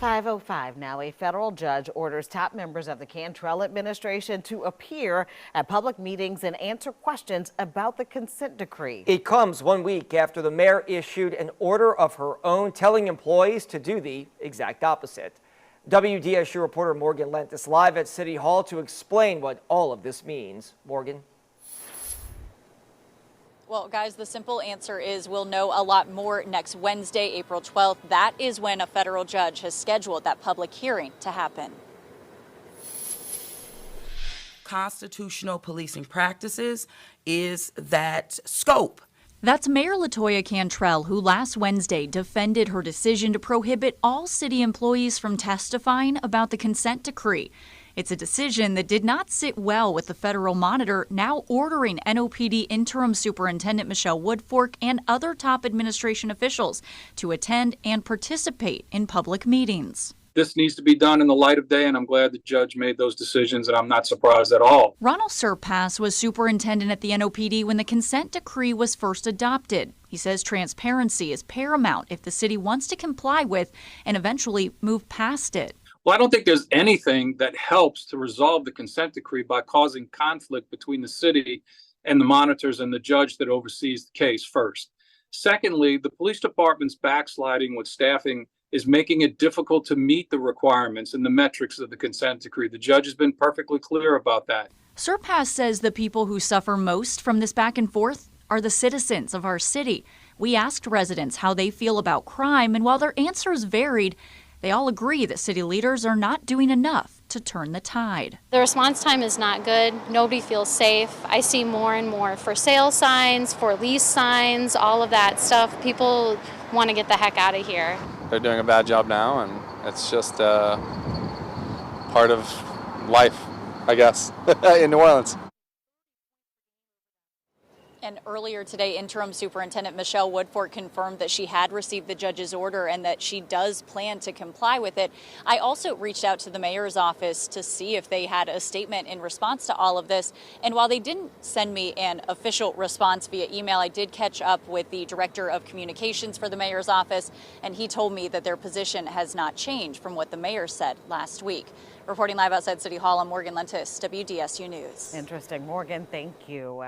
5:05 now. A federal judge orders top members of the Cantrell administration to appear at public meetings and answer questions about the consent decree. It comes 1 week after the mayor issued an order of her own telling employees to do the exact opposite. WDSU reporter Morgan Lent is live at City Hall to explain what all of this means. Morgan. Well, guys, the simple answer is we'll know a lot more next Wednesday, April 12th. That is when a federal judge has scheduled that public hearing to happen. Constitutional policing practices is that scope. That's Mayor LaToya Cantrell, who last Wednesday defended her decision to prohibit all city employees from testifying about the consent decree. It's a decision that did not sit well with the federal monitor, now ordering NOPD Interim Superintendent Michelle Woodfork and other top administration officials to attend and participate in public meetings. This needs to be done in the light of day, and I'm glad the judge made those decisions, and I'm not surprised at all. Ronald Surpass was superintendent at the NOPD when the consent decree was first adopted. He says transparency is paramount if the city wants to comply with and eventually move past it. Well, I don't think there's anything that helps to resolve the consent decree by causing conflict between the city and the monitors and the judge that oversees the case first. Secondly, the police department's backsliding with staffing is making it difficult to meet the requirements and the metrics of the consent decree. The judge has been perfectly clear about that. Surpass says the people who suffer most from this back and forth are the citizens of our city. We asked residents how they feel about crime, and while their answers varied, they all agree that city leaders are not doing enough to turn the tide. The response time is not good. Nobody feels safe. I see more and more for sale signs, for lease signs, all of that stuff. People want to get the heck out of here. They're doing a bad job now, and it's just part of life, I guess, in New Orleans. And earlier today, Interim Superintendent Michelle Woodfork confirmed that she had received the judge's order and that she does plan to comply with it. I also reached out to the mayor's office to see if they had a statement in response to all of this. And while they didn't send me an official response via email, I did catch up with the director of communications for the mayor's office, and he told me that their position has not changed from what the mayor said last week. Reporting live outside City Hall, I'm Morgan Lentis, WDSU News. Interesting. Morgan, thank you.